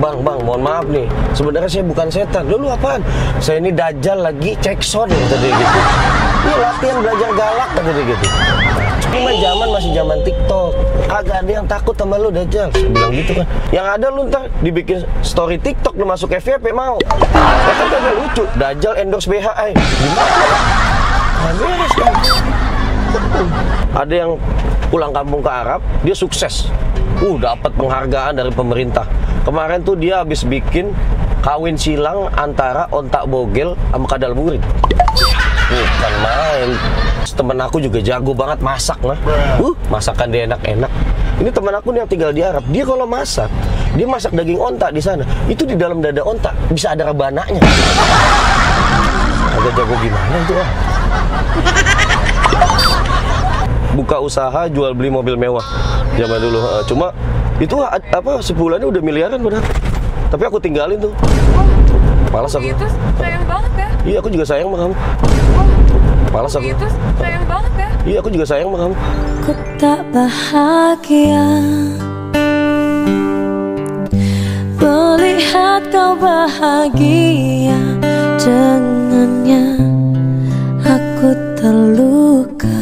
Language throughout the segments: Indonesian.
Bang, mohon maaf nih, sebenarnya saya bukan setan. Lu apaan? Saya ini Dajjal lagi cek sound, kata dia gitu. Ini latihan belajar galak, kata dia gitu. Cuma zaman masih zaman TikTok, kagak ada yang takut sama lu Dajjal. Saya bilang gitu kan. Yang ada lu ntar dibikin story TikTok, lu masuk FYP mau. Ya kan kagak lucu. Dajjal endorse BHI. Gimana? Nah, beres kan. Ada yang pulang kampung ke Arab, dia sukses. Dapat penghargaan dari pemerintah. Kemarin tuh dia habis bikin kawin silang antara ontak bogel sama kadal burit. Bukan main. Temen aku juga jago banget masak nah. Masakan dia enak-enak. Ini temen aku nih yang tinggal di Arab. Dia kalau masak, dia masak daging ontak di sana. Itu di dalam dada ontak bisa ada rebananya. Agak jago gimana itu ah? Buka usaha jual beli mobil mewah zaman dulu. Cuma itu apa sebulannya udah miliaran benar. Tapi aku tinggalin tuh. Malas aku. Itu sayang banget ya. Iya, aku juga sayang sama kamu. Malas aku. Itu sayang banget ya. Iya, aku juga sayang sama kamu. Ku tak bahagia melihat kau bahagia dengannya. Aku terluka.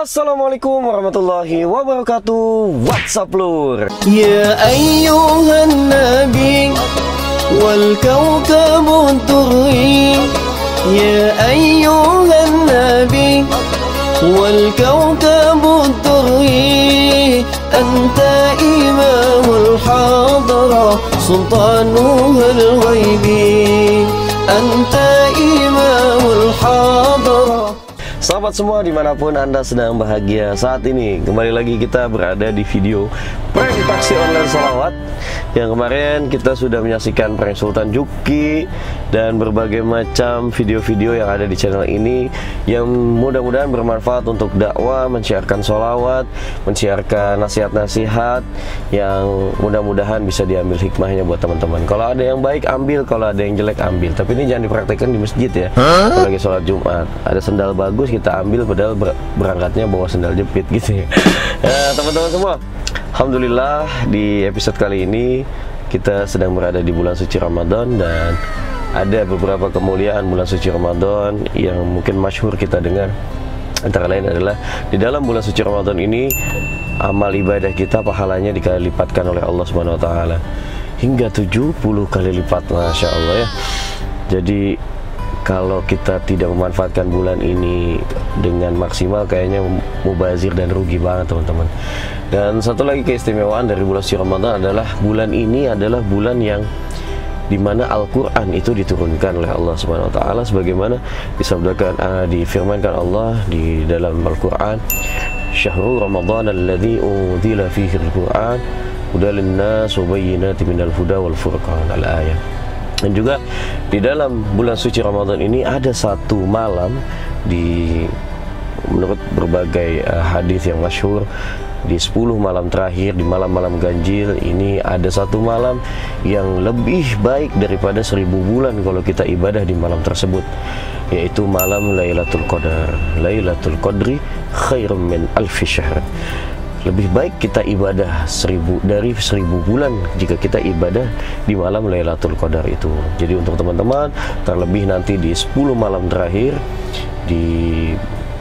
Assalamualaikum warahmatullahi wabarakatuh. What's up lur? Ya ayyuhan nabi wal kawkabu turri. Ya ayyuhan nabi wal kawkabu turri. Anta imamul hadra sultanuhul ghaibi. Anta imamul hadra. Sahabat semua dimanapun Anda sedang bahagia saat ini, kembali lagi kita berada di video prank taksi online salawat. Yang kemarin kita sudah menyaksikan prank Sultan Juki dan berbagai macam video-video yang ada di channel ini, yang mudah-mudahan bermanfaat untuk dakwah, mensiarkan sholawat, mensiarkan nasihat-nasihat yang mudah-mudahan bisa diambil hikmahnya buat teman-teman. Kalau ada yang baik ambil, kalau ada yang jelek ambil. Tapi ini jangan dipraktekkan di masjid ya. Apalagi sholat Jumat, ada sendal bagus kita ambil padahal berangkatnya bawa sendal jepit gitu ya. Teman-teman semua, alhamdulillah di episode kali ini kita sedang berada di bulan suci Ramadan, dan ada beberapa kemuliaan bulan suci Ramadan yang mungkin masyhur kita dengar. Antara lain adalah di dalam bulan suci Ramadan ini amal ibadah kita pahalanya dikali lipatkan oleh Allah Subhanahu wa taala hingga 70 kali lipat, Masya Allah ya. Jadi kalau kita tidak memanfaatkan bulan ini dengan maksimal, kayaknya mubazir dan rugi banget teman-teman. Dan satu lagi keistimewaan dari bulan suci Ramadan adalah bulan ini adalah bulan yang dimana Al-Quran itu diturunkan oleh Allah Subhanahu Wa Taala, sebagaimana disabdakan, difirmankan Allah di dalam Al-Quran, Syahrul Ramadan alladzi unzila fihi Al-Quran hudal linnas wa bayyinatin minal huda wal furqan, al-ayat. Dan juga di dalam bulan suci Ramadan ini ada satu malam, menurut berbagai hadis yang masyhur, di 10 malam terakhir, di malam-malam ganjil ini ada satu malam yang lebih baik daripada 1000 bulan kalau kita ibadah di malam tersebut, yaitu malam Lailatul Qadar. Lailatul Qadri khairum min alfi syahr. Lebih baik kita ibadah 1000 bulan jika kita ibadah di malam Lailatul Qadar itu. Jadi untuk teman-teman, terlebih nanti di 10 malam terakhir, di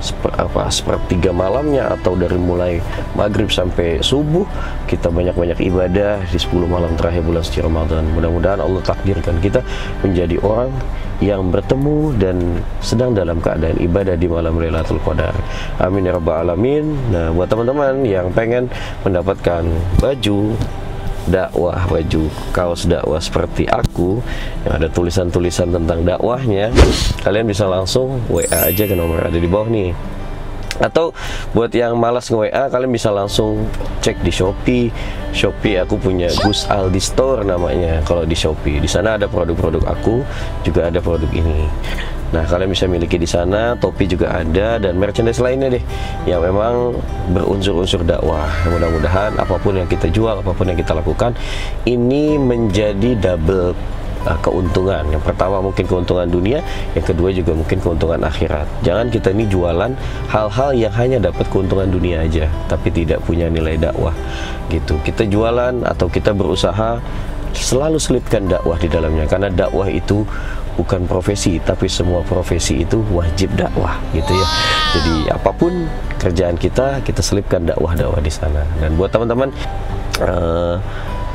sepertiga malamnya atau dari mulai maghrib sampai subuh, kita banyak-banyak ibadah di 10 malam terakhir bulan suci Ramadan. Mudah-mudahan Allah takdirkan kita menjadi orang yang bertemu dan sedang dalam keadaan ibadah di malam Lailatul Qadar. Amin ya rabbal alamin. Nah, buat teman-teman yang pengen mendapatkan baju dakwah, baju kaos dakwah seperti aku yang ada tulisan-tulisan tentang dakwahnya, kalian bisa langsung WA aja ke nomor ada di bawah nih. Atau buat yang malas nge-WA, kalian bisa langsung cek di Shopee. Shopee aku punya Gus Aldi Store namanya. Kalau di Shopee, di sana ada produk-produk aku, juga ada produk ini. Nah, kalian bisa miliki di sana. Topi juga ada, dan merchandise lainnya deh yang memang berunsur-unsur dakwah. Mudah-mudahan apapun yang kita jual, apapun yang kita lakukan, ini menjadi double keuntungan. Yang pertama mungkin keuntungan dunia, yang kedua juga mungkin keuntungan akhirat. Jangan kita ini jualan hal-hal yang hanya dapat keuntungan dunia aja, tapi tidak punya nilai dakwah gitu. Kita jualan atau kita berusaha, selalu selipkan dakwah di dalamnya, karena dakwah itu bukan profesi, tapi semua profesi itu wajib dakwah gitu ya. Jadi apapun kerjaan kita selipkan dakwah-dakwah di sana. Dan buat teman-teman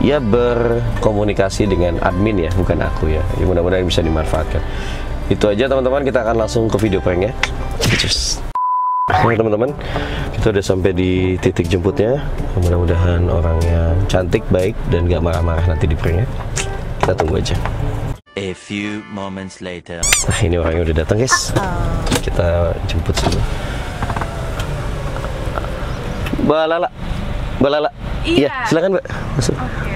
ya berkomunikasi dengan admin ya, bukan aku ya. Mudah-mudahan bisa dimanfaatkan. Itu aja teman-teman, kita akan langsung ke video prank ya. Cus. Oke teman-teman, kita udah sampai di titik jemputnya. Mudah-mudahan orangnya cantik, baik, dan gak marah-marah nanti di pranknya. Kita tunggu aja. A few moments later. Nah ini orangnya udah datang guys. Kita jemput semua. Mbak Lala, Mbak Lala. Iya, silakan Mbak. Masuk. Oke.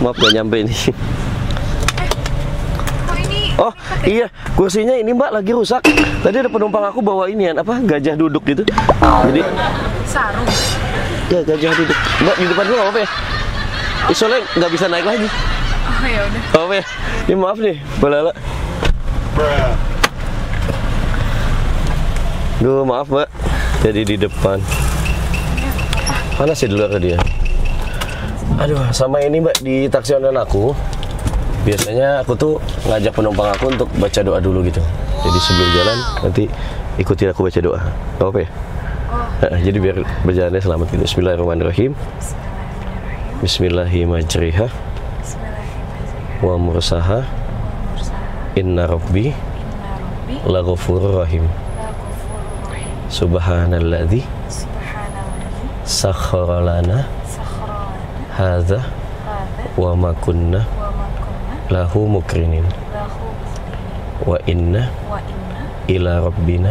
Maaf gak nyampe ini. Kok ini? Oh iya, kursinya ini Mbak lagi rusak. Tadi ada penumpang aku bawa inian apa gajah duduk gitu. Jadi Sarung. ya gajah duduk. Mbak di depan dulu apa ya? Soalnya nggak bisa naik lagi. Oh ya udah. Apa ya? Ini maaf nih, Mbak Lala. Duh maaf Mbak. Jadi di depan. Panas ya di luar tadi ya. Aduh, sama ini Mbak di taksi online aku. Biasanya aku tuh ngajak penumpang aku untuk baca doa dulu gitu. Jadi sebelum jalan nanti ikuti aku baca doa. Gak apa ya? Jadi biar berjalannya selamat gitu. Bismillahirrahmanirrahim. Bismillahirrahmanirrahim. Wa mursaha. Inna rabbi laghafurur rahim. Subhanalladzi sakhkhara lana hadza wa ma kunna lahu mukrinin wa inna ila rabbina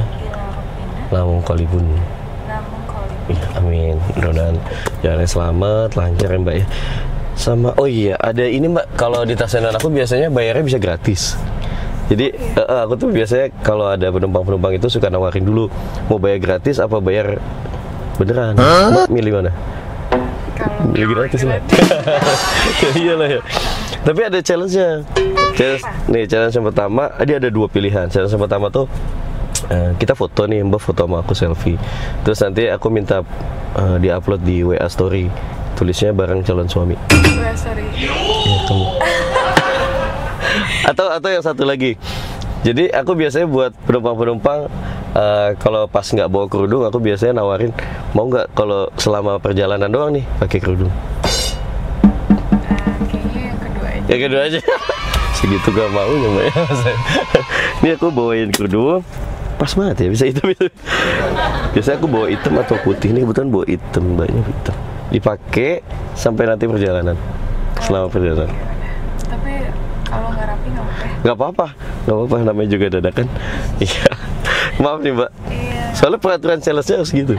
lamunqalibun. Ya, amin. Mudah-mudahan jalannya selamat, lancar ya Mbak ya. Sama oh iya, ada ini Mbak, kalau di taksiran aku biasanya bayarnya bisa gratis. Jadi aku tuh biasanya kalau ada penumpang-penumpang itu suka nawarin dulu mau bayar gratis apa bayar beneran. Mbak milih mana? Milih gratis lah. Iyalah ya. Tapi ada challenge-nya. Challenge yang pertama, dia ada dua pilihan. Challenge yang pertama tuh kita foto nih, Mbak foto sama aku selfie. Terus nanti aku minta di-upload di WA story. Tulisnya bareng calon suami. Sorry. Ya, tunggu. Atau yang satu lagi. Jadi aku biasanya buat penumpang-penumpang kalau pas nggak bawa kerudung, aku biasanya nawarin mau nggak kalau selama perjalanan doang nih pakai kerudung. Kayaknya yang kedua aja. Yang kedua aja. Segitu gak mau ya Mbak ya. Ini aku bawain kerudung. Pas banget ya, bisa hitam itu. Biasanya aku bawa hitam atau putih. Ini kebetulan bawa hitam, Mbaknya hitam. Dipakai sampai nanti perjalanan. Selama perjalanan. Tapi kalau nggak rapi nggak apa-apa. Nggak apa-apa, nggak apa-apa, namanya juga dadakan. Iya. Maaf nih Mbak. Iya. Soalnya peraturan salesnya harus gitu.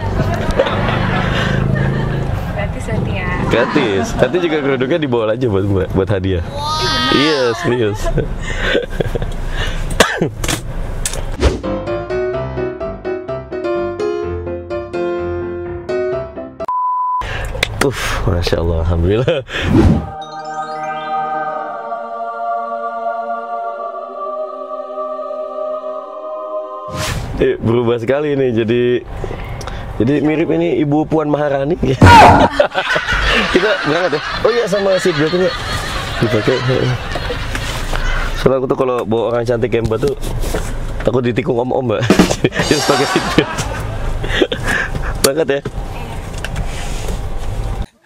Gratis nanti ya. Gratis. Nanti juga kerudungnya dibawa aja buat Mbak, buat hadiah. Iya, serius. Masya Allah, alhamdulillah. Berubah sekali nih, jadi mirip ini Ibu Puan Maharani. Kita berangkat ya. Oh iya, sama seat beltnya dipakai. Soalnya aku tuh kalau bawa orang cantik kayak Mbak tuh takut ditikung om-om Mbak. Jadi pakai seat belt. Berangkat ya.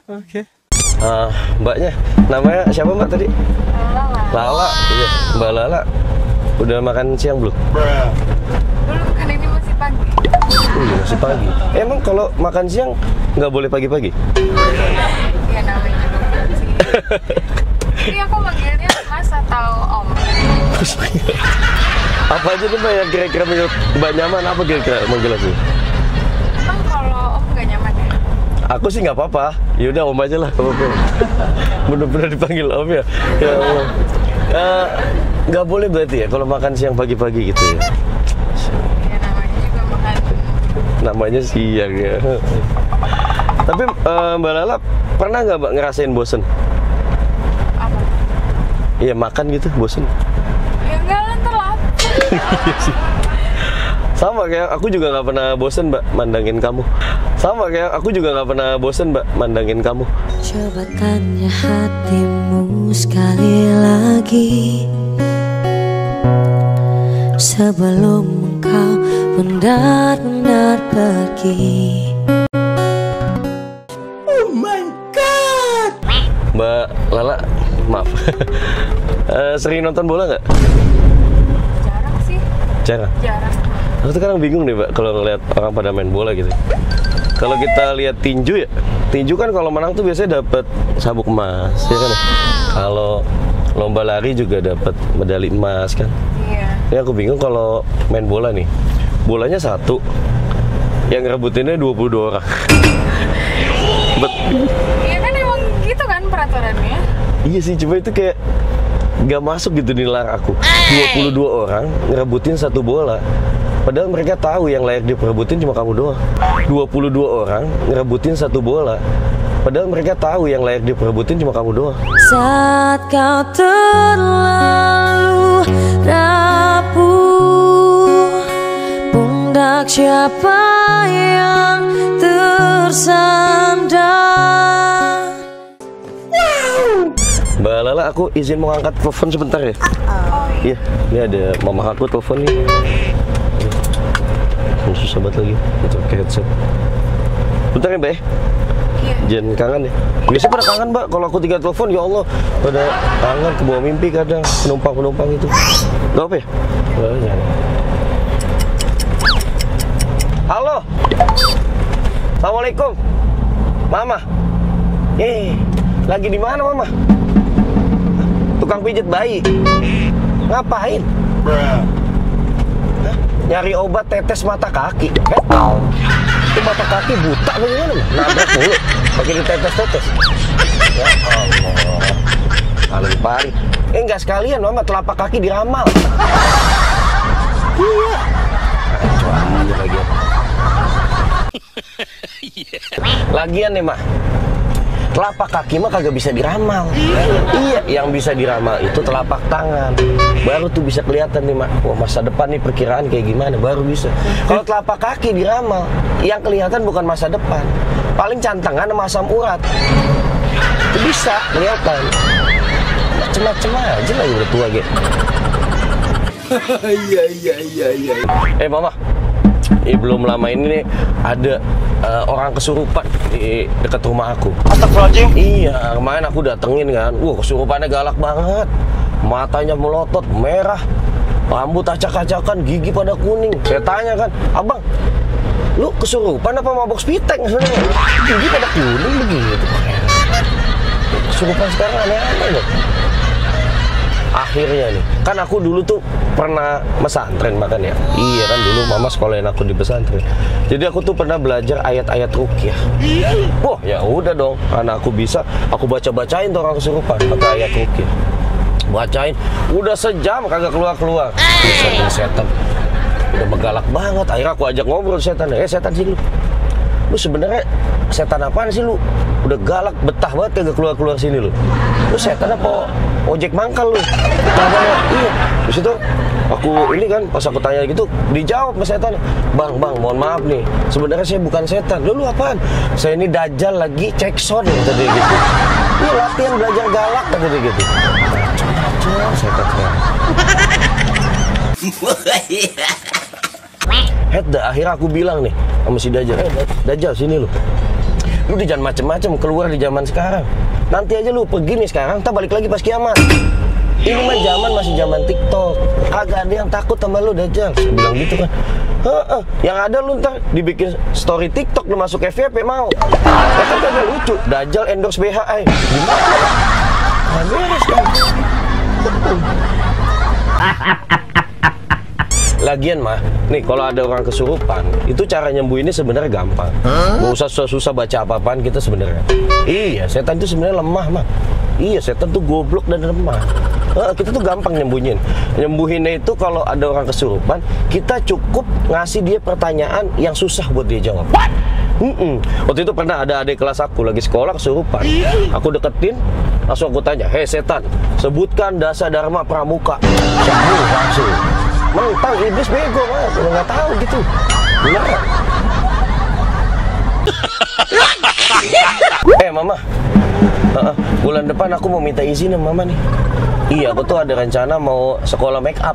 Oke. Mbaknya namanya siapa Mbak tadi? Lala. Iya, Mbak Lala. Udah makan siang belum? Belum, kan ini masih pagi. Iya, masih pagi. Emang kalau makan siang nggak boleh pagi-pagi? Ya namanya juga sih. Jadi aku manggilnya Mas atau Om. Apa aja nih Mbak yang kira-kira menurut Mbak nyaman? Apa kira-kira manggil aku? Emang kalau Om nggak nyaman ya? Aku sih nggak apa-apa. Yaudah Om aja lah. Bener-bener dipanggil Om ya. Ya Allah. Nggak boleh berarti ya kalau makan siang pagi-pagi gitu ya? Ya namanya juga makan. Namanya siang ya. Tapi Mbak Lala pernah nggak Mbak ngerasain bosen? Iya makan gitu, bosen. Ya enggak lah, ntar lapar. Iya sih. Sama kayak aku juga nggak pernah bosen mbak mandangin kamu. Sama kayak aku juga nggak pernah bosen mbak mandangin kamu. Coba tanya hatimu sekali lagi sebelum engkau benar-benar pergi. Oh my god. Mbak Lala, maaf. Sering nonton bola nggak? Jarang sih, Jarang. jarang. Aku tuh kadang bingung deh mbak kalau ngeliat orang pada main bola gitu. Kalau kita lihat tinju ya, tinju kan kalau menang tuh biasanya dapat sabuk emas, ya kan? Kalau lomba lari juga dapat medali emas kan? Iya. Ya aku bingung kalau main bola nih, bolanya satu, yang ngerebutinnya 22 orang. Iya kan emang gitu kan peraturannya. Iya sih, cuma itu kayak nggak masuk gitu di nalar aku. 22 orang ngerebutin satu bola. Padahal mereka tahu yang layak diperebutin cuma kamu doang. 22 orang ngerebutin satu bola. Padahal mereka tahu yang layak diperebutin cuma kamu doang. Saat kau terlalu rapuh, pundak siapa yang tersandar? Mbak Lala, aku izin mau angkat telepon sebentar ya. Iya, ini ada mama aku telepon nih. Susah banget lagi, itu pakai headset. Bentar ya mbak ya. Iya. Jangan kangen ya. Biasanya pada kangen mbak, kalau aku tinggal telepon ya Allah pada kangen, kebawa mimpi kadang penumpang itu. Gak apa ya? Jangan. Halo. Assalamualaikum. Mama. Lagi di mana mama? Tukang pijit bayi. Ngapain? Hah? Nyari obat tetes mata kaki. Itu mata kaki buta bagaimana? Nabrak mulu. Pakai ditetes-tetes. Ya Allah. Kalau dipari. Enggak sekalian mama, telapak kaki diramal. Iya. Kacau aja lagian. Lagian nih mak, telapak kaki mah kagak bisa diramal. Iya, yang bisa diramal itu telapak tangan. Baru tuh bisa kelihatan nih mak, wah masa depan nih perkiraan kayak gimana, baru bisa. Kalau telapak kaki diramal, yang kelihatan bukan masa depan, paling cantengan sama asam urat. Itu bisa kelihatan. Macem-macem aja lah udah tua gitu. Iya. Mama, belum lama ini nih ada orang kesurupan di dekat rumah aku. Astagfirullahaladzim. Iya, kemarin aku datengin kan. Wah, kesurupannya galak banget. Matanya melotot, merah, rambut acak-acakan, gigi pada kuning. Saya tanya kan, abang, lu kesurupan apa mabok spitek sebenarnya? Gigi pada kuning begitu. Kesurupan sekarang aneh-aneh loh. Akhirnya nih, kan aku dulu tuh pernah pesantren makan ya. Iya kan dulu mama sekolahin aku di pesantren. Jadi aku tuh pernah belajar ayat-ayat ruqyah. Wah ya udah dong, karena aku bisa, aku baca-bacain tuh orang kesurupan pakai ayat ruqyah. Bacain, udah sejam kagak keluar-keluar. Setan udah megalak banget. Akhirnya aku ajak ngobrol setan. Setan sih lu sebenarnya setan apaan sih lu? Udah galak, betah banget kagak keluar-keluar sini lu. Lu setan apa ojek mangkal lu? Betah banget. Iya. Terus itu aku ini kan pas aku tanya gitu dijawab sama setan, bang mohon maaf nih, sebenarnya saya bukan setan. Lu apaan? Saya ini dajjal lagi cek sound tadi gitu. Iya latihan belajar galak tadi gitu. Setan sekarang. Akhirnya aku bilang nih sama si Dajjal, Dajjal sini lu udah jangan macem-macem keluar di zaman sekarang. Nanti aja lu pergi nih sekarang, kita balik lagi pas kiamat. Ini mah zaman masih zaman TikTok, kagak ada yang takut sama lu Dajjal. Saya bilang gitu kan. Yang ada lu ntar dibikin story TikTok lu masuk FYP mau. Ya kan kagak lucu, Dajjal endorse BHI. Gimana? Nah, beres kan. Lagian mah, nih kalau ada orang kesurupan, itu cara nyembuhinnya sebenarnya gampang. Nggak usah susah-susah baca apa-apaan kita sebenarnya. Iya, setan itu sebenarnya lemah mah. Iya, setan tuh goblok dan lemah. Kita tuh gampang nyembuhin. Nyembuhinnya itu kalau ada orang kesurupan, kita cukup ngasih dia pertanyaan yang susah buat dia jawab. Waktu itu pernah ada adik kelas aku lagi sekolah kesurupan. Aku deketin, Langsung aku tanya, hei setan, sebutkan dasa dharma pramuka. Sembuh langsung. Mentang iblis bego banget, udah nggak tahu gitu. Beneran. Mama, bulan depan aku mau minta izin sama mama nih. Iya, aku tuh ada rencana mau sekolah make up.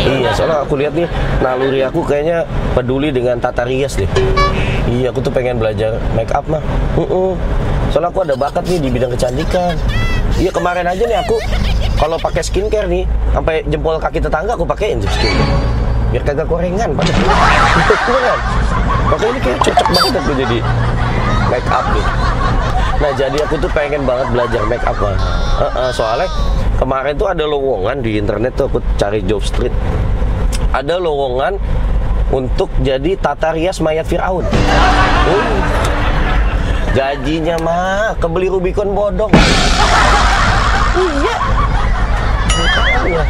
Iya, soalnya aku lihat nih naluri aku kayaknya peduli dengan tata rias deh. Iya, aku tuh pengen belajar make up mah. Soalnya aku ada bakat nih di bidang kecantikan. Iya, kemarin aja nih aku kalau pakai skincare nih, sampai jempol kaki tetangga aku pakein tuh skincare. Biar kagak korengan pada. Beneran. Makanya ini kayak cocok banget aku jadi make up nih. Nah, jadi aku tuh pengen banget belajar make up mah. Soalnya kemarin tuh ada lowongan di internet tuh, aku cari job street. Ada lowongan untuk jadi tata rias mayat Firaun. Gajinya mah kebeli Rubicon bodong. Iya.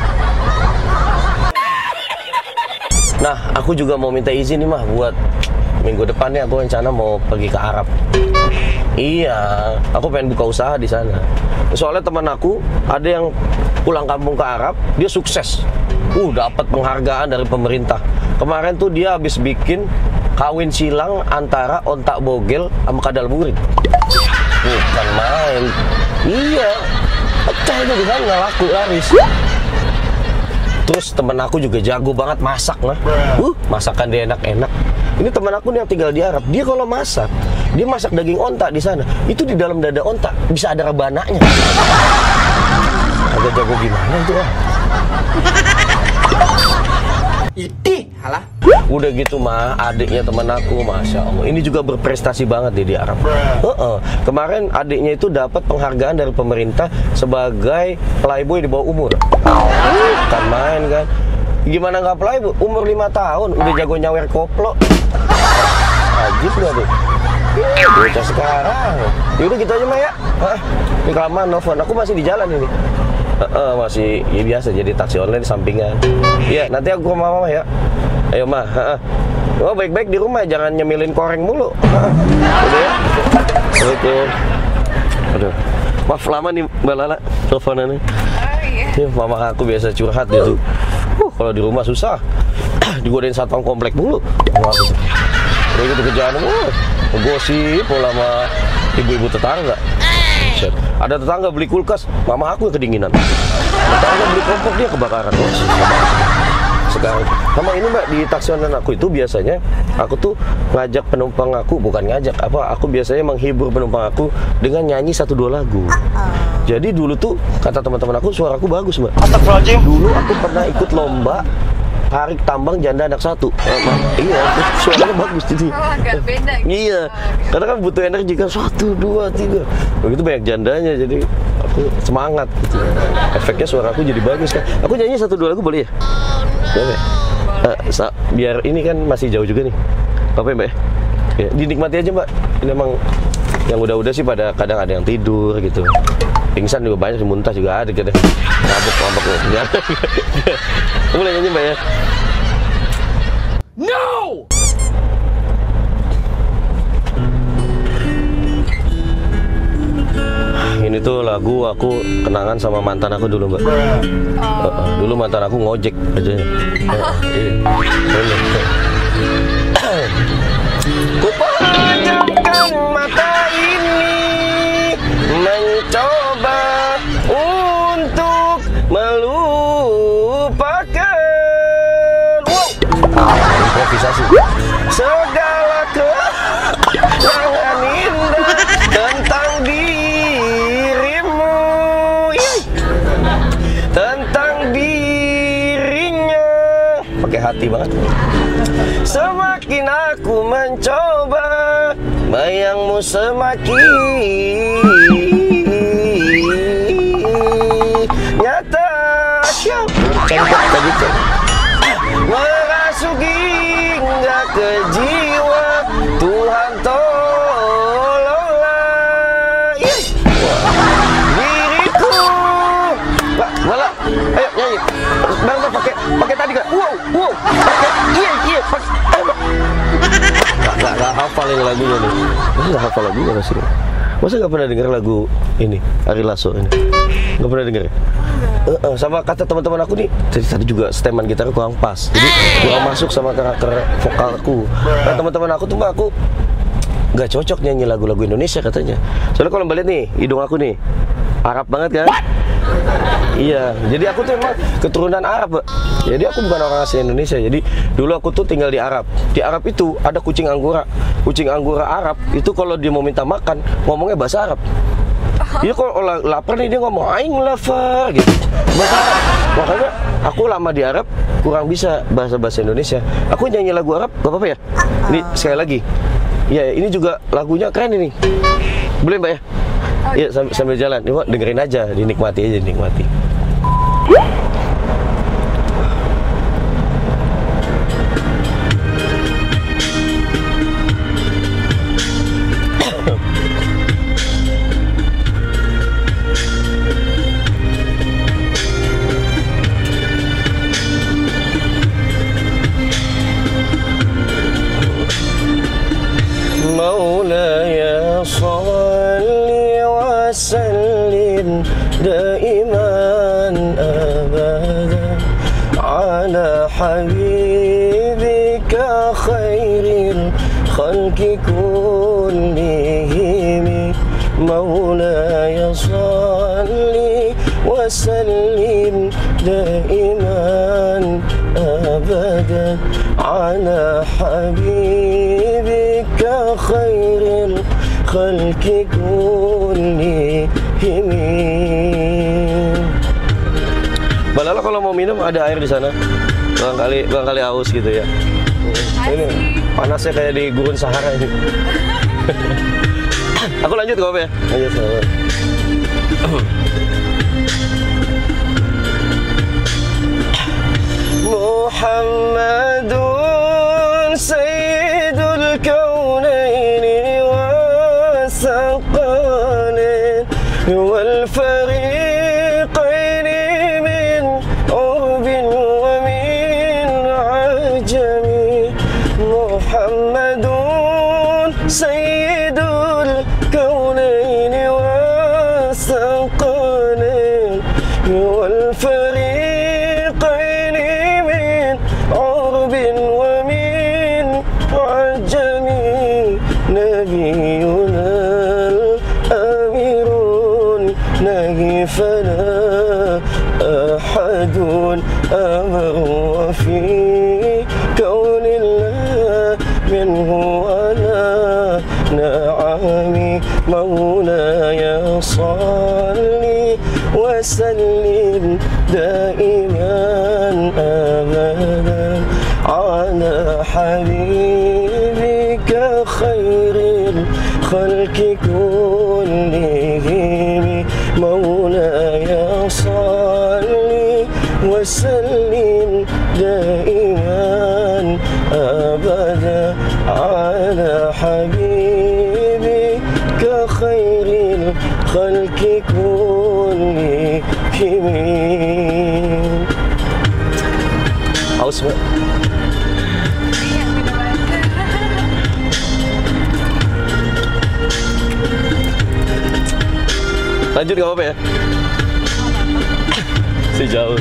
Nah, aku juga mau minta izin nih mah buat minggu depan nih, aku rencana mau pergi ke Arab. Iya, aku pengen buka usaha di sana. Soalnya teman aku ada yang pulang kampung ke Arab, dia sukses. Dapat penghargaan dari pemerintah. Kemarin tuh dia habis bikin kawin silang antara ontak bogel sama kadal burik. Bukan main. Iya, pecah itu di sana, laku laris. Terus temen aku juga jago banget masak lah. Masakan dia enak-enak. Ini teman aku nih yang tinggal di Arab. Dia kalau masak, dia masak daging onta di sana. Itu di dalam dada onta bisa ada rebananya. Agak jago gimana itu lah. Itih, halah. Udah gitu mah, adiknya teman aku, masya Allah, ini juga berprestasi banget di Arab. Kemarin adiknya itu dapat penghargaan dari pemerintah sebagai playboy di bawah umur. Kan main kan? Gimana nggak playboy? Umur 5 tahun udah jago nyawer koplo. Ajib nggak tuh? Bocah sekarang. Yaudah gitu aja mah ya. Ini kelamaan nelfon. Aku masih di jalan ini. Masih ya biasa jadi taksi online sampingan. Iya, nanti aku ke mama ya. Ayo mah. Oh, baik-baik di rumah, jangan nyemilin koreng mulu. Udah ya. Assalamualaikum. Aduh, maaf lama nih Mbak Lala teleponannya. Iya. Mama aku biasa curhat gitu. Kalau di rumah susah. Digodain satpam komplek mulu. Udah gitu kerjaan gosip pola sama ibu-ibu tetangga. Ada tetangga beli kulkas, mama aku yang kedinginan. Tetangga beli kompor, dia kebakaran. Sekarang sama ini Mbak, di taksi online aku itu biasanya aku tuh ngajak penumpang aku, bukan ngajak apa, aku biasanya menghibur penumpang aku dengan nyanyi 1-2 lagu. Jadi dulu tuh kata teman-teman aku suaraku bagus Mbak. Dulu aku pernah ikut lomba tarik tambang janda anak 1. Iya, suaranya bagus jadi. Agak beda gitu. Iya, karena kan butuh energi kan 1, 2, 3. Begitu banyak jandanya, jadi aku semangat gitu. Efeknya suara aku jadi bagus kan. Aku nyanyi 1-2 lagu boleh ya? Boleh. Biar ini kan masih jauh juga nih. Apa ya Mbak? Ya, dinikmati aja Mbak. Ini emang yang udah-udah sih pada kadang ada yang tidur gitu. Pingsan juga banyak, muntah juga ada gitu. Ngabuk ya. Boleh nyanyi Mbak ya? No! Ini tuh lagu aku kenangan sama mantan aku dulu Mbak. Dulu mantan aku ngojek aja. Ku pejamkan mata ini mencoba untuk melupakan. Improvisasi. Segala kenangan indah tentang dirimu, tentang dirinya. Pakai hati banget. Semakin aku mencoba, bayangmu semakin nyata. Merasuk hingga ke jiwa, Tuhan tolonglah diriku. Malah, ayo nyanyi. Bang pakai tadi kan? Wow, iya. Gak hafal yang lagunya nih. Gak hafal lagunya sih. Masa nggak pernah dengar lagu ini Ari Lasso ini? Nggak pernah dengar ya? Sama kata teman-teman aku nih, tadi juga steman gitar kurang pas, jadi kurang masuk sama karakter vokalku. Nah teman-teman aku tuh mbak, aku nggak cocok nyanyi lagu-lagu Indonesia katanya. Soalnya kalau mbak lihat nih, hidung aku nih Arab banget kan? Iya, jadi aku tuh emang keturunan Arab, Mbak. Jadi aku bukan orang asli Indonesia. Jadi dulu aku tuh tinggal di Arab. Di Arab itu ada kucing anggora. Kucing anggora Arab itu kalau dia mau minta makan, ngomongnya bahasa Arab. Dia kalau lapar nih dia ngomong aing lapar gitu. Bahasa Arab. Makanya aku lama di Arab kurang bisa bahasa Indonesia. Aku nyanyi lagu Arab, gak apa-apa ya? Ini sekali lagi. Ya, ini juga lagunya keren ini. Boleh Mbak ya? Iya, sambil jalan. Ini dengerin aja, dinikmati aja, dinikmati. Maulaya salli wa sallim daiman abadan ala habibika khairil khalqi kullihim. Maulaya salli wa sallim daiman abadan ala habibika khairil khalqi kullihim. Mbak Lala kalau mau minum ada air di sana. Barangkali haus gitu ya. Ini panasnya kayak di gurun Sahara ini. Aku lanjut gak apa ya? Lanjut sama. Muhammadun sayyidul kaunaini wa saqalain wal fariqaini min urbin wa min ajami. Muhammadun sayyidul kaunaini wa saqalain wal fariqaini min urbin wa min ajami. Nabiyuna al-amirun nahi fala ahadun amru fi kaunillah minhu wala na'ami. Maulaya salli wa sallim daiman abadan ala habibika khairil khalqi kullihim. Maulaya salli wa sallim daiman abadan ala habibika khairil khalqi kullihim. Haus Mbak? Iya, minum aja. Lanjut gak apa-apa ya? Sejauh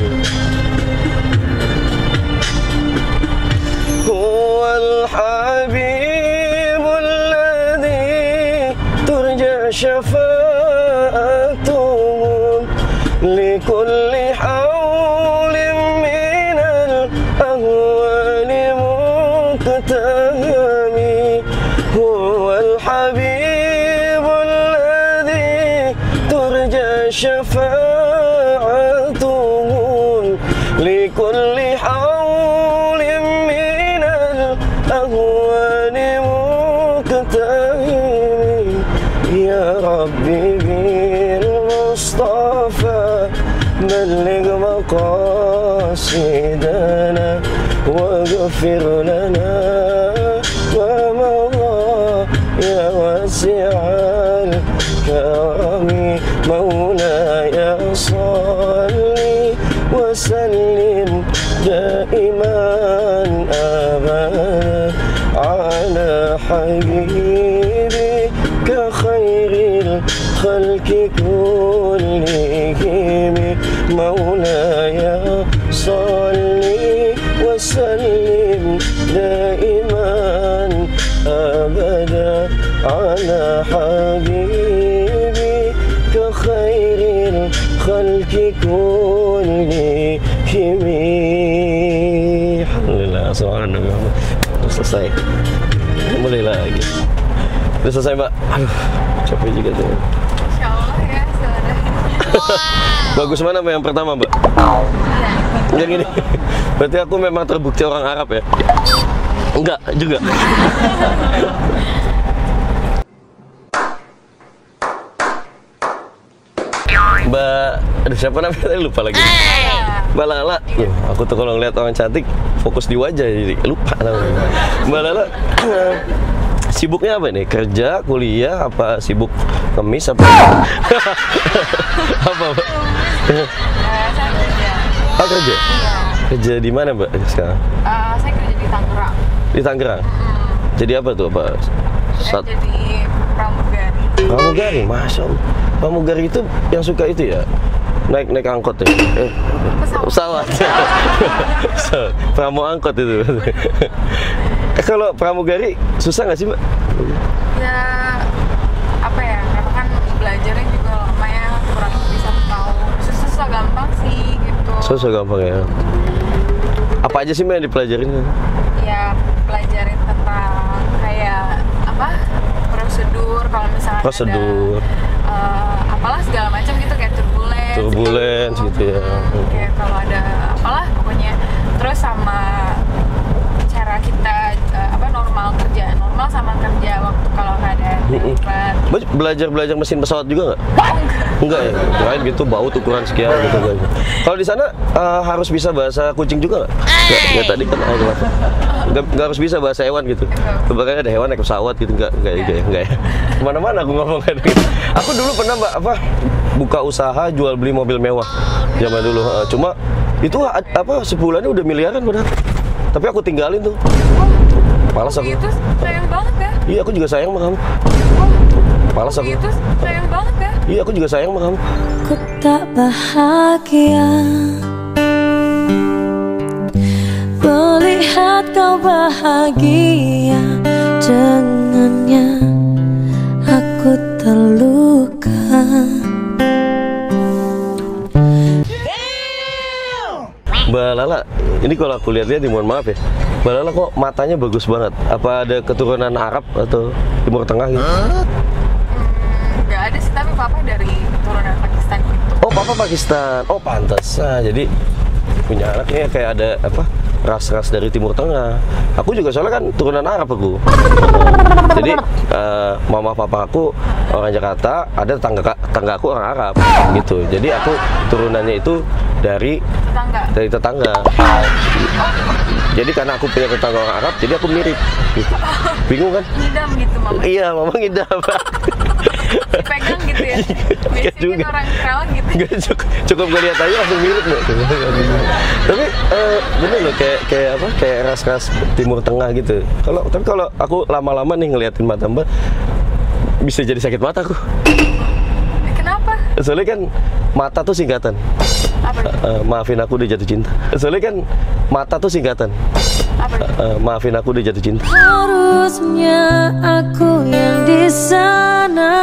Huwal habibul ladhi turja syafa'atuhum likulli hawlim minal ahwali muqtahami. Huwal habibul ladhi turja syafa'atuhum likulli hawlim minal ahwali muqtahami. Ya Rabbi bil Mustafa balligh maqasidana waghfir lana wa mawla ya wasi'al karami. Maulaya salli wa sallim daiman abadan ala habibika khairil الخلق كلهم مولاي صل وسلم دائما أبدا على حبيبك خير الخلق كلهم. Alhamdulillah, soalnya Nabi Muhammad. Udah selesai. Mulai lagi. Udah selesai, Mbak. Aduh, capek juga tuh. Insya Allah ya suaranya. Bagus mana Mbak yang pertama, Mbak? Yang ini. Berarti aku memang terbukti orang Arab ya? Enggak juga. Mbak, aduh siapa namanya tadi lupa lagi. Mbak Lala. Loh, aku tuh kalau ngeliat orang cantik fokus di wajah jadi lupa namanya. Mbak Lala, sibuknya apa nih? Kerja, kuliah, apa sibuk ngemis apa? Apa, Mbak? Saya kerja. Oh, kerja? Iya. Kerja di mana, Mbak, sekarang? Saya kerja di Tangerang. Di Tangerang? Jadi apa tuh, Pak? Saya jadi pramugari. Pramugari, Masya Allah. Pramugari itu yang suka itu ya? Naik angkot ya? Pesawat. Pramu angkot itu. Kalau pramugari susah nggak sih, Mbak? Ya, apa ya, karena kan belajarnya juga lama ya, kurang lebih 1 tahun. Susah gampang sih gitu. Susah gampang ya? Apa aja sih Mbak yang dipelajarin? Ya, pelajarin tentang kayak apa, prosedur, kalau misalnya Prosedur. ada apalah segala macam gitu, kayak Turbulence gitu ya. Kayak kalau ada apalah pokoknya. Terus sama cara kita normal kerja normal sama kerja waktu kalau nggak ada darurat. Belajar mesin pesawat juga nggak? Enggak ya? Kirain gitu baut ukuran sekian gitu kan. Kalau di sana harus bisa bahasa kucing juga nggak? Nggak tadi kan nggak harus bisa bahasa hewan gitu. Kebanyakan ada hewan naik pesawat gitu nggak ya. Kemana-mana aku ngomong kan gitu. Aku dulu pernah Mbak buka usaha jual beli mobil mewah zaman dulu. Cuma itu sebulannya udah miliaran padahal. Tapi aku tinggalin tuh. Malas aku. Itu sayang banget ya. Iya, aku juga sayang sama kamu. Malas aku. Itu sayang banget ya. Iya, aku juga sayang sama kamu. Ku tak bahagia melihat kau bahagia dengannya. Aku terluka. Mbak Lala, ini kalau aku lihat-lihat, mohon maaf ya, Mbak Lala kok matanya bagus banget. Apa ada keturunan Arab atau Timur Tengah gitu? Nggak ada sih, tapi papa dari keturunan Pakistan gitu. Oh, papa Pakistan. Oh, pantas. Nah, jadi punya anaknya kayak ada ras-ras dari Timur Tengah. Aku juga soalnya kan turunan Arab aku. Jadi mama papa aku orang Jakarta, ada tetangga aku orang Arab gitu. Jadi aku turunannya itu dari tetangga. Jadi karena aku punya tetangga orang Arab, jadi aku mirip gitu. Bingung kan? Ngidam gitu mama. Iya, mama ngidam. Dipegang gitu ya. Biasanya kan orang Kerawang gitu. Nggak, cukup gue lihat aja langsung mirip Mbak. Tapi bener loh kayak ras-ras Timur Tengah gitu. Tapi kalau aku lama-lama nih ngeliatin mata Mbak, bisa jadi sakit mata aku. Kenapa? Soalnya kan mata tuh singkatan. Apa? Maafin aku udah jatuh cinta. Soalnya kan mata tuh singkatan. Apa? Maafin aku udah jatuh cinta. Harusnya aku yang di sana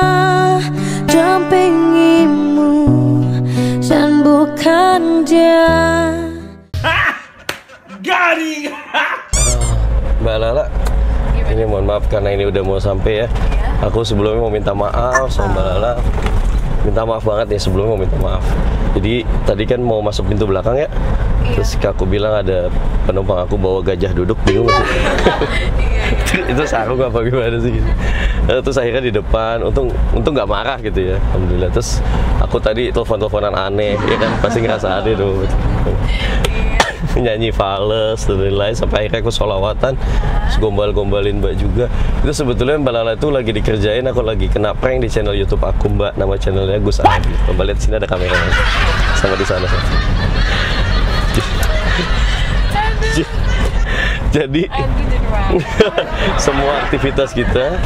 dampingimu dan bukan dia. Garing. Mbak Lala, ini mohon maaf karena ini udah mau sampai ya. Aku sebelumnya mau minta maaf sama Mbak Lala. Minta maaf banget nih, sebelumnya mau minta maaf. Jadi tadi kan mau masuk pintu belakang ya. Terus aku bilang ada penumpang aku bawa gajah duduk, bingung gak sih? Itu sarung apa gimana sih? Terus akhirnya di depan, untung nggak marah gitu ya, alhamdulillah. Terus aku tadi telepon-teleponan aneh, ya kan pasti ngerasa aneh dong. Nyanyi fales dan lain-lain sampai akhirnya aku sholawatan, terus gombal-gombalin Mbak juga. Itu sebetulnya Mbak Lala itu lagi dikerjain, aku lagi kena prank di channel YouTube aku Mbak, nama channelnya Gus Adi. Coba lihat sini ada kameranya, sama di sana. Jadi semua aktivitas kita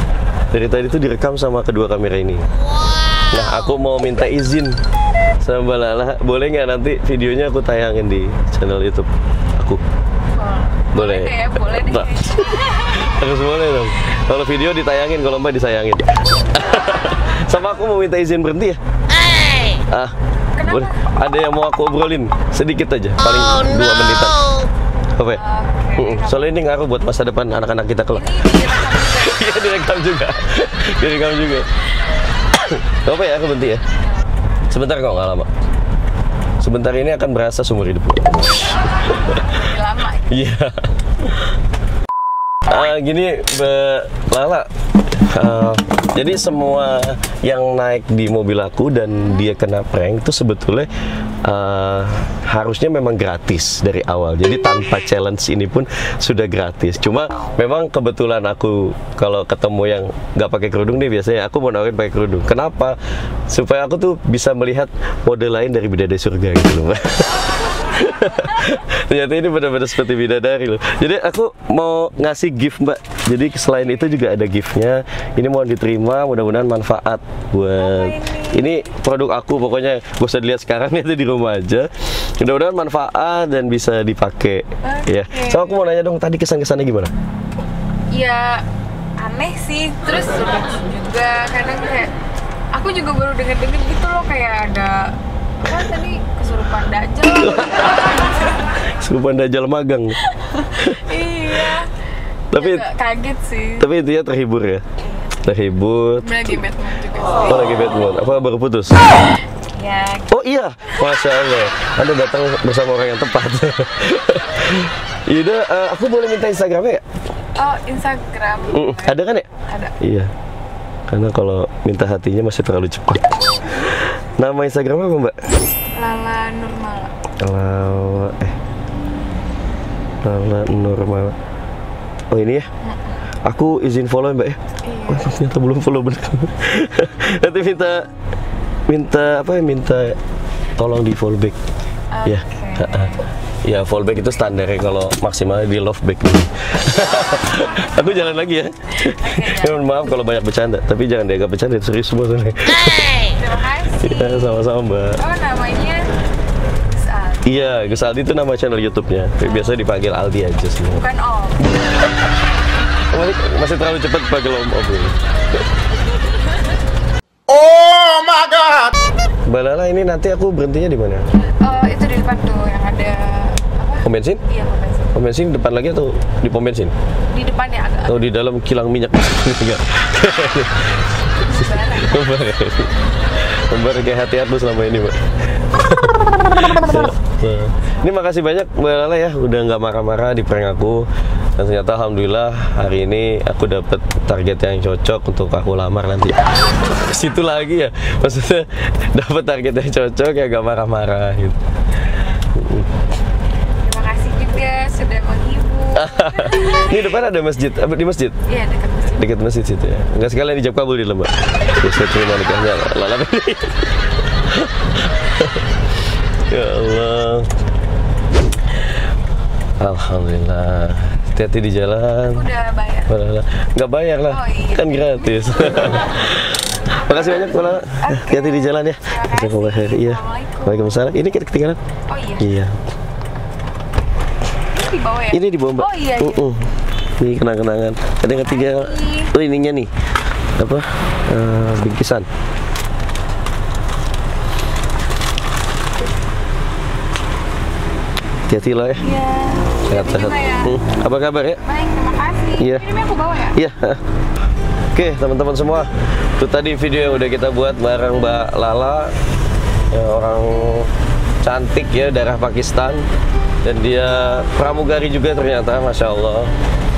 dari tadi itu direkam sama kedua kamera ini. Nah, aku mau minta izin sama Mbak Lala, boleh nggak nanti videonya aku tayangin di channel YouTube aku? Boleh. Deh, boleh deh. Nah, harus boleh dong. Kalau video ditayangin, kalau Mbak disayangin. Sama aku mau minta izin berhenti ya. Boleh. Ada yang mau aku obrolin sedikit aja, paling 2 menitan. Apa ya? Soalnya ini ngaruh buat masa depan anak-anak kita kelak. Iya, direkam juga. Direkam juga. Apa ya, aku berhenti ya. Sebentar kok, nggak lama. Sebentar ini akan berasa seumur hidup. Lama. Iya. Gini, Mbak Lala. Jadi semua yang naik di mobil aku dan dia kena prank itu sebetulnya harusnya memang gratis dari awal. Jadi tanpa challenge ini pun sudah gratis. Cuma memang kebetulan aku kalau ketemu yang nggak pakai kerudung nih, biasanya aku mau nawarin pakai kerudung. Kenapa? Supaya aku tuh bisa melihat mode lain dari bidadari surga gitu loh. Ternyata ini benar-benar seperti bidadari loh. Jadi aku mau ngasih gift Mbak. Jadi selain itu juga ada giftnya. Ini mohon diterima, mudah-mudahan manfaat buat ini produk aku. Pokoknya gak usah dilihat sekarang, itu di rumah aja. Mudah-mudahan manfaat dan bisa dipakai. Ya. So aku mau nanya dong, tadi kesan-kesannya gimana? Ya aneh sih, terus lucu juga. Kadang kayak aku juga baru denger-denger gitu loh, kayak ada apa tadi, kesurupan dajjal. Kesurupan dajjal magang. Iya. Tapi agak kaget sih. Tapi intinya terhibur ya. Terhibur. Lagi bad mood juga sih. Oh, lagi bad mood. Apa baru putus? Ya. Oh iya, Masya Allah, Anda datang bersama orang yang tepat. Yaudah, aku boleh minta Instagramnya ya? Oh, Instagram. Ada kan ya? Ada. Iya, karena kalau minta hatinya masih terlalu cepat. Nama Instagramnya apa Mbak? Lala Nurmala. Lala Nurmala. Oh ini ya? Aku izin follow Mbak ya? Iya. Oh, ternyata belum follow bener. Nanti minta tolong di follow back. Ya. Ya, fallback itu standarnya, kalau maksimal di love back. Aku jalan lagi ya. Mohon maaf kalau banyak bercanda, tapi jangan dianggap bercanda, serius semua sebenarnya. Terima kasih. Ya, sama-sama Mbak. Oh, namanya Gus Aldi. Iya, Gus Aldi itu nama channel YouTube-nya. Biasanya dipanggil Aldi aja sih. Bukan Om. Masih terlalu cepat panggil Om. Oh my god. Mbak Lala, ini nanti aku berhentinya di mana? Itu di depan tuh yang ada apa? Pom bensin? Iya, pom bensin. Pom bensin depan lagi atau di pom bensin? Di depannya agak. Atau di dalam kilang minyak? Enggak. Membar kayak hati-hati selama ini, Mbak. Ini makasih banyak Mbak Lala ya, udah nggak marah-marah di prank aku. Dan ternyata alhamdulillah hari ini aku dapat target yang cocok untuk aku lamar nanti. Situ lagi ya, maksudnya dapat target yang cocok ya, gak marah-marah gitu. Terima kasih juga sudah menghibur. Ini depan ada masjid, di masjid? Iya, dekat masjid. Dekat masjid situ ya. Enggak sekalian dijawab kabul di lembah. Bisa terima nikahnya Lala. Ya Allah. Alhamdulillah. Hati-hati di jalan. Udah bayar. Nggak bayar lah, Oh, iya. kan gratis. Makasih banyak Lala. Hati-hati di jalan ya. Terima kasih. Iya. Assalamualaikum. Waalaikumsalam. Ini ketinggalan. Oh iya. Iya. Ini di bawah ya? Ini di bawah Mbak. Oh iya. Ini kenang-kenangan. Ada yang ketiga. Oh ininya nih. Apa? Bingkisan. Hati-hati lah ya. Iya. Sehat-sehat. Ya. Apa kabar ya? Baik, terima kasih. Iya. Ini aku bawa ya? Iya. Oke, teman-teman semua. Itu tadi video yang udah kita buat bareng Mbak Lala. Ya, orang cantik ya, darah Pakistan. Dan dia pramugari juga ternyata, Masya Allah.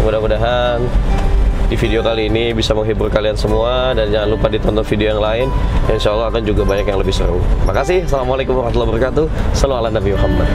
Mudah-mudahan di video kali ini bisa menghibur kalian semua. Dan jangan lupa ditonton video yang lain. Insya Allah akan juga banyak yang lebih seru. Makasih. Assalamualaikum warahmatullahi wabarakatuh. Sallu ala Nabi Muhammad.